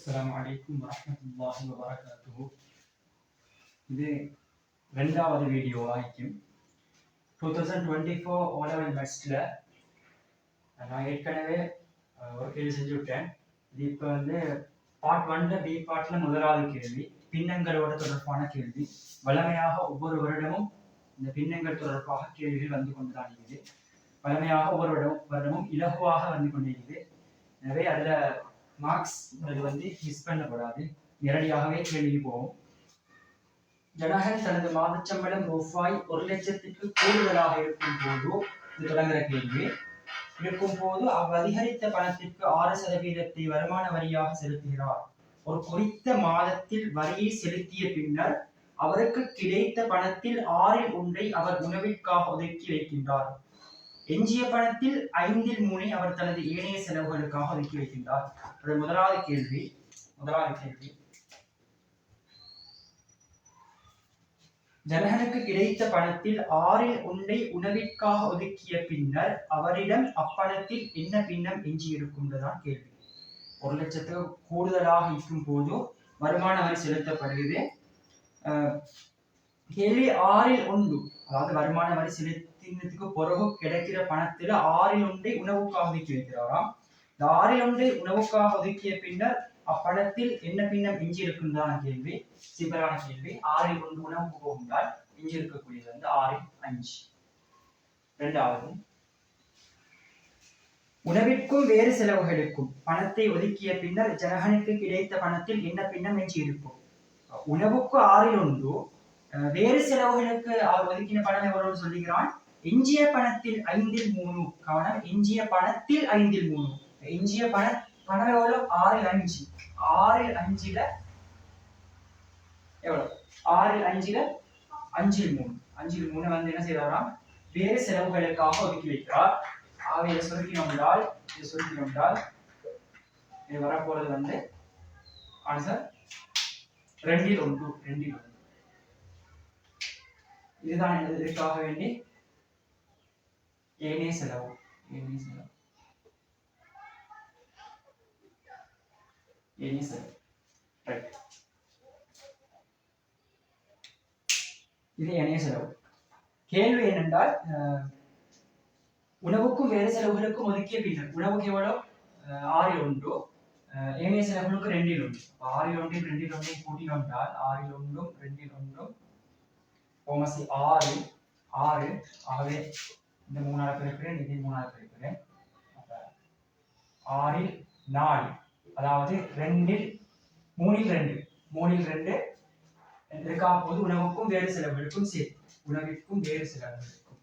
அஸ்ஸலாமு அலைக்கும் வரஹ்மத்துல்லாஹி வபரகாத்துஹு. இது ரெண்டாவது வீடியோ ஆகிக்கும். 2024 ஓலெவல் மேட்ச்ல நான் ஏற்கனவே ஒரு கேள்வி செஞ்சு விட்டேன். இது இப்போ பார்ட் 1ல பி பார்ட்ல முதலாவது கேள்வி, பின்னங்களோட தொடர்பான கேள்வி. வழமையாக ஒவ்வொரு வருடமும் இந்த பின்னங்கள் தொடர்பாக கேள்விகள் வந்து கொண்டுதான் இருக்குது. வழமையாக ஒவ்வொரு வருடமும் இலகுவாக வந்து கொண்டிருக்குது. எனவே அதில் மார்க்ஸ் மிஸ் பண்ணக்கூடாது, நேரடியாகவே கேள்வி போகும். ஜனகன் தனது மாதச்சம்பளம் ரூபாய் 1,00,000க்கு கூடுதலாக இருக்கும் போது இது தொடங்குற கேள்வி. இருக்கும் போது அவ்வதிகரித்த பணத்திற்கு 6% வருமான வரியாக செலுத்துகிறார். ஒரு குறித்த மாதத்தில் வரியை செலுத்திய பின்னர் அவருக்கு கிடைத்த பணத்தில் 1/6 அவர் உணவிற்காக ஒதுக்கி வைக்கின்றார். எஞ்சிய பணத்தில் 3/5 அவர் தனது ஏனைய செலவுகளுக்காக ஒதுக்கி வைக்கின்றார். முதலாவது கேள்வி ஜனகனுக்கு கிடைத்த பணத்தில் 1/6 உணவிற்காக ஒதுக்கிய பின்னர் அவரிடம் அப்பணத்தில் என்ன பின்னம் எஞ்சி இருக்கும்ன்றதான் கேள்வி. 1,00,000க்கு கூடுதலாக இருக்கும் போது வருமான வரி செலுத்தப்படுகிறது. கேள்வி 1/6, அதாவது வருமான வரி செலுத்தினதுக்கு பிறகு கிடைக்கிற பணத்துல 1/6 உணவுக்காக ஒதுக்கி வைக்கிறாராம். இந்த 1/6 உணவுக்காக ஒதுக்கிய பின்னர் அப்பணத்தில் என்ன பின்னம் எஞ்சி இருக்கும்தான் கேள்வி. சிம்பிளான கேள்வி. 1/6 உணவுக்கு போகும்னால் எஞ்சி இருக்கக்கூடியது 6/5. இரண்டாவது, உணவிற்கும் வேறு செலவுகளுக்கும் பணத்தை ஒதுக்கிய பின்னர் ஜனகனுக்கு கிடைத்த பணத்தில் என்ன பின்னம் எஞ்சி இருக்கும்? உணவுக்கு 1/6, வேறு செலவுகளுக்கு அவர் ஒதுக்கின பணம் எவ்வளவு சொல்லுகிறான்? எஞ்சிய பணத்தில் 5/3. கவனம், எஞ்சிய பணத்தில் 5/3. எஞ்சிய பணம் எவ்வளவு? 6/5. 6/5ல எவ்வளவு? 6/5ல 5/3 என்ன செய்யறாராம்? வேறு செலவுகளுக்காக ஒதுக்கி வைக்கிறார். இதை சுருக்கினோம்னால் இது வரப்போறது ஆன்சர் 2/1. இதுதான் இதற்காக வேண்டி ஏனைய செலவு. இது ஏனைய செலவு. கேள்வி என்னென்றால், உணவுக்கும் வேறு செலவுகளுக்கும் ஒதுக்கிய பின்னர் உணவுக்கு எவ்வளவு? 6/1, ஏனைய செலவுகளுக்கு 2/1. 6/1 2/1 கூட்டினோம்னால் 6/1 2/1 6. ஆகவே இந்த 3 பெருக்கிறேன், இது 3 பெருக்கிறேன். 6/4, அதாவது 3/2 எதற்காக போது? உணவுக்கும் வேறு செலவுகளுக்கும் சேர்த்து. உணவிற்கும் வேறு செலவுகளுக்கும்,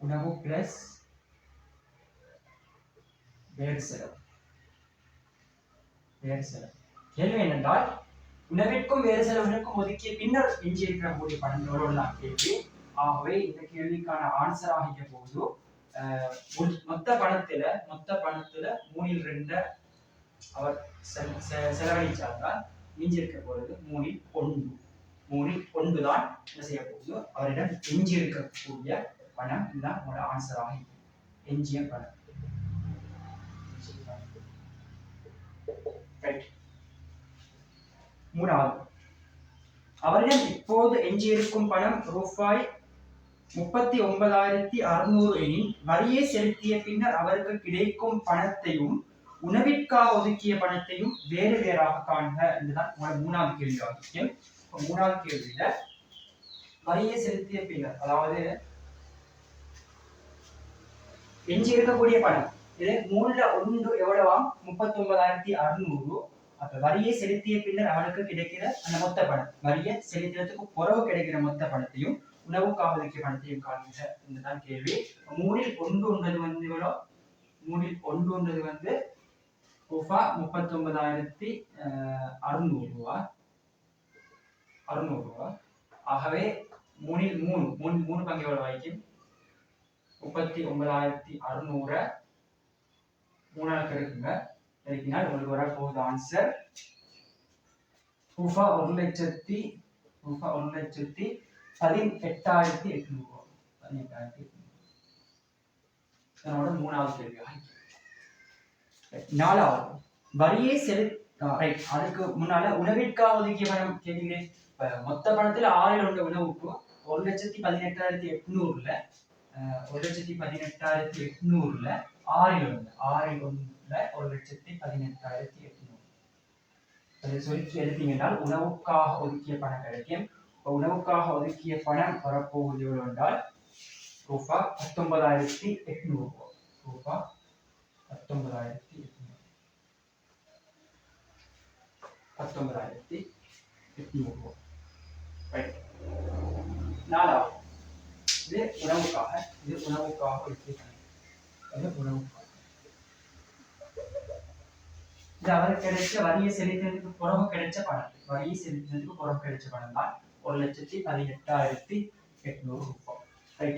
உணவு பிளஸ் வேறு செலவு. கேள்வி என்னென்றால், உணவிற்கும் வேறு செலவுகளுக்கும் ஒதுக்கிய பின்னர் எஞ்சி இருக்கிற கூடிய பணம் எவ்வளவு தான் கேள்வி. ஆகவே இந்த கேள்விக்கான ஆன்சர் ஆகிய போது மொத்த பணத்துல 3/2 அவர் செலவழிச்சால்தான் எஞ்சி இருக்க போறது 3/1 தான் என்ன செய்ய போகுது? அவரிடம் எஞ்சி இருக்கக்கூடிய பணம். இதுதான் உங்களோட ஆன்சர் ஆகி எஞ்சிய பணம். மூணாவது, அவரிடம் இப்போது எஞ்சியிருக்கும் பணம் ரூபாய் 39,600 எனில் வரியை செலுத்திய பின்னர் அவருக்கு கிடைக்கும் பணத்தையும் உணவிற்காக ஒதுக்கிய பணத்தையும் வேறு வேறாக காண்க என்றுதான் மூணாவது கேள்வி ஆகியம். மூணாவது கேள்வியில வரியை செலுத்திய பின்னர், அதாவது எஞ்சி இருக்கக்கூடிய பணம் இது 3/1 எவ்வளவாம்? 39,600. அப்ப வரியை செலுத்திய பின்னர் அவனுக்கு கிடைக்கிற அந்த மொத்த பணம், வரியை செலுத்தினதுக்கு பிறகு கிடைக்கிற மொத்த பணத்தையும் உணவுக்காக ஒதுக்கிய பணத்தையும் காண்க என்றுதான் கேள்வி. 3/1 எவ்வளவு? 3/1 ரூபாய் 39,600. ஆகவே 3 பங்கு எவ்வளவு ஆயிக்கும்? 39,600 3 இருக்குங்க. பெருக்கினால் உங்களுக்கு வரப்போகுது ஆன்சர் ரூபாய் 1,18,800. இதனோட மூணாவது கேள்வி. நாலாவது, வரியை அதுக்கு முன்னால உணவிற்காக ஒதுக்கிய பணம் கேட்கிறேன். மொத்த பணத்துல 6 உள்ள உணவுக்கு 1,18,800ல 1,18,800ல 6 ஒன்றுல 1,18,800 அதை சுருக்கி எழுதினால் உணவுக்காக ஒதுக்கிய பணம் கிடைக்கும். உணவுக்காக ஒதுக்கிய பணம் வரப்போகுது என்றால் ரூபாய் 19,800 ரூபாய் 19,800 நாலாவது இது உணவுக்காக ஒதுக்கிய பணம். இது அவருக்கு கிடைச்ச வரியை செலுத்தினதுக்கு புறவு கிடைச்ச பணம். வரியை செலுத்தினதுக்கு புறவு கிடைச்ச பணம் தான் 1,18,800 ரூபாய்.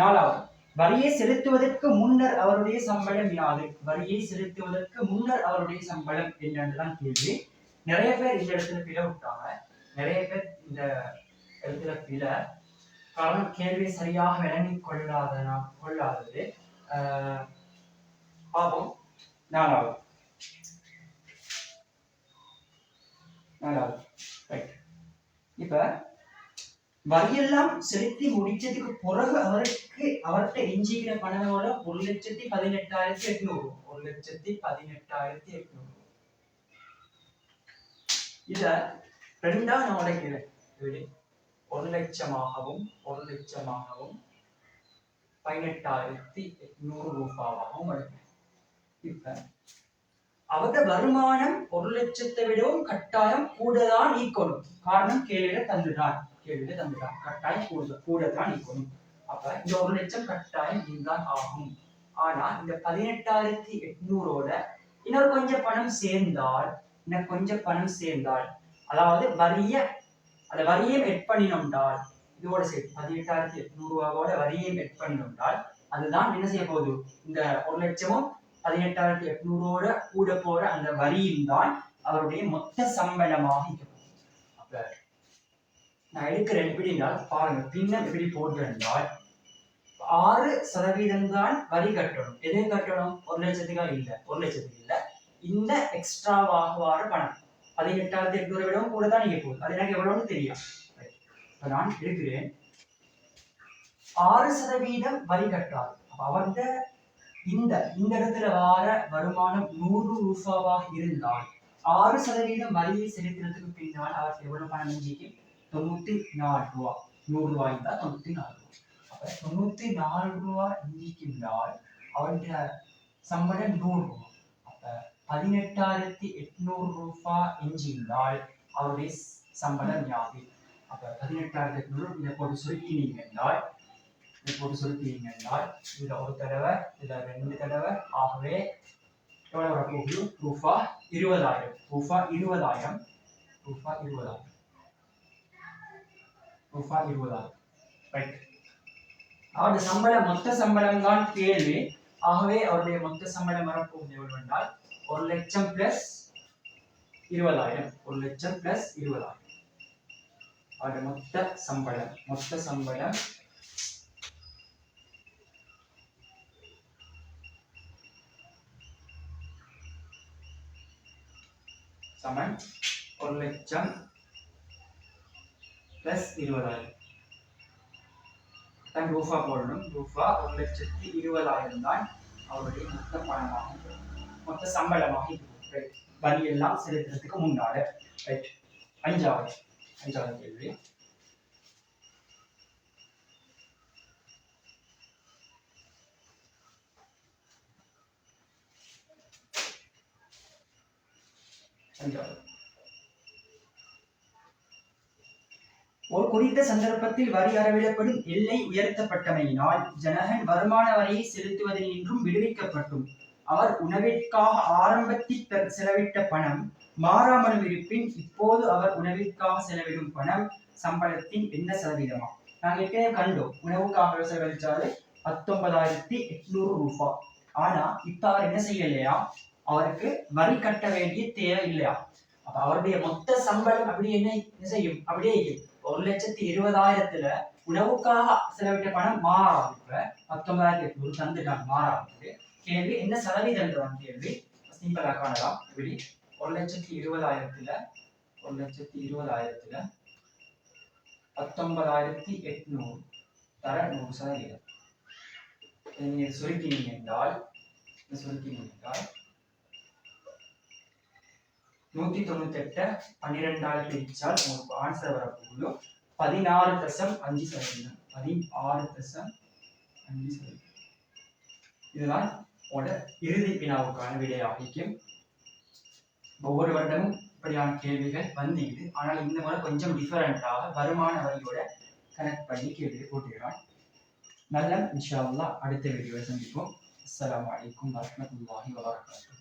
நாலாவது வரியை செலுத்துவதற்கு முன்னர் அவருடைய சம்பளம் யாது? வரியை செலுத்துவதற்கு முன்னர் அவருடைய சம்பளம் என்னன்னுதான் கேள்வி. நிறைய பேர் இந்த இடத்துல பிழை விட்டாங்க. நிறைய பேர் இந்த இடத்துல பிழை காரணம் கேள்வி சரியாக விளங்கி கொள்ளாதது. பாவம். நாலாவது இப்ப வரியெல்லாம் செலுத்தி முடிச்சதுக்கு பிறகு அவர்கிட்ட எஞ்சிக்கிற பணமோட 1,18,800 1,18,800 இத ரெண்டா நான் உடைக்கிறேன். 1,00,000 18,800 ரூபாவாகவும் உடைக்கிறேன். இப்ப அவருடைய வருமானம் 1,00,000 விடவும் கட்டாயம் கூடதான் ஈக்கணும். காரணம் கேள்வியில தந்துட்டான் கட்டாயம் கூடதான் ஈக்கணும். அப்ப இந்த 1,00,000 கட்டாயம் இதுதான் ஆகும். ஆனா இந்த 18,800ஓட இன்னொரு கொஞ்சம் பணம் சேர்ந்தால் அதாவது வரியை எட் பண்ணினோம்டால் இதோட சேர்த்து 18,800 ரூபாவோட வரியை எட் பண்ணினோம்டால் அதுதான் என்ன செய்ய போகுது? இந்த 1,00,000 18,800ஓட கூட போற அந்த வரியும் தான் அவருடைய மொத்த சம்பளமாக இருக்கும். அப்ப நான் எடுக்கிறேன் எப்படின்னா பாருங்க, பின்னர் எப்படி போடுறேன்றால் 6% தான் வரி கட்டணும். எது கட்டணும்? 1,00,000 இல்ல, 1,00,000 இல்ல, இந்த எக்ஸ்ட்ராவாக வர பணம் 18,800 விடவும் கூட தான் நீங்க போகுது. அது எனக்கு எவ்வளவுன்னு தெரியும். இப்ப நான் எடுக்கிறேன் 6% வரி கட்டாது. அவர்த இந்த இடத்துல வார வருமானம் 100 ரூபாவாக இருந்தால் 6% வரியை செலுத்துறதுக்கு பின்னால் அவர் எவ்வளவு பணம் எஞ்சிக்கு? 94 ரூபாய். 100 ரூபாய் தான் 94 ரூபாய். அப்ப 94 ரூபாய் எஞ்சிக்கின்றால் அவருடைய சம்பளம் 100 ரூபாய். அப்ப 18,800 ரூபாய் எஞ்சினால் அவருடைய சம்பளம் யாது? அப்ப 18,800 இதை போட்டு சுருக்கினீங்க என்றால் இதுல ஒரு தடவை, இதுல 2 தடவை, ஆகவே எவ்வளவு வரப்போகுது? ரூபாய் 20,000. அவருடைய சம்பளம் மொத்த சம்பளம் தான் கேள்வி. ஆகவே அவருடைய மொத்த சம்பளம் வரப்போகுது எவ்வளவு என்றால் 1,00,000 பிளஸ் 20,000. 1,00,000 பிளஸ் 20,000 அவருடைய மொத்த சம்பளம் சமன் 1,00,000 பிளஸ் 20,000 தான் ரூபா போடணும். ரூபா 1,20,000 தான் அவருடைய மொத்த பணமாக, மொத்த சம்பளமாக இருக்கும். வரி எல்லாம் செலுத்துறதுக்கு முன்னால. ரைட். அஞ்சாவது கேள்வி. ஒரு குறித்த சந்தர்ப்பத்தில் வரி அறவிடப்படும் எல்லை உயர்த்தப்பட்டமையினால் ஜனகன் வருமான வரியை செலுத்துவதினின்றும் விடுவிக்கப்பட்டும் அவர் உணவிற்காக ஆரம்பத்தில் செலவிட்ட பணம் மாறாமலும் இருப்பின் இப்போது அவர் உணவிற்காக செலவிடும் பணம் சம்பளத்தின் என்ன சதவீதமா? நாங்க ஏற்கனவே கண்டோம், உணவுக்காக செலவழிச்சாரு 19,800 ரூபாய். ஆனா இப்ப அவர் என்ன செய்யலையா? அவருக்கு வரி கட்ட வேண்டிய தேவை இல்லையா? அப்ப அவருடைய மொத்த சம்பளம் அப்படி என்ன செய்யும்? அப்படியே 1,20,000 உணவுக்காக செலவிட்ட பணம் மாறாது. இப்ப 19,800 தந்துட்டாங்க மாறாது. கேள்வி என்ன சதவீதம் கேள்வி? சிம்பிளா காணலாம். இப்படி 1,20,000ல 19,800 தர 100%. நீங்க சுருக்கினீங்க என்றால் 198 12ஆல் பிரிச்சால் உங்களுக்கு ஆன்சர் வரப்போகுது 16.5%. 16.5%. இதுதான் உங்களோட இறுதி வினாவுக்கான விடையாகும். ஒவ்வொரு வருடமும் இப்படியான கேள்விகள் வந்தீங்க. ஆனால் இந்த முறை கொஞ்சம் டிஃபரெண்டாக வருமான வரியோட கனெக்ட் பண்ணி கேள்வியை போட்டுக்கிறான். நல்ல இன்ஷா அல்லாஹ் அடுத்த வீடியோவை சந்திப்போம். அஸ்ஸலாமு அலைக்கும் வரஹ்மத்துல்லாஹி வபரகாத்துஹு.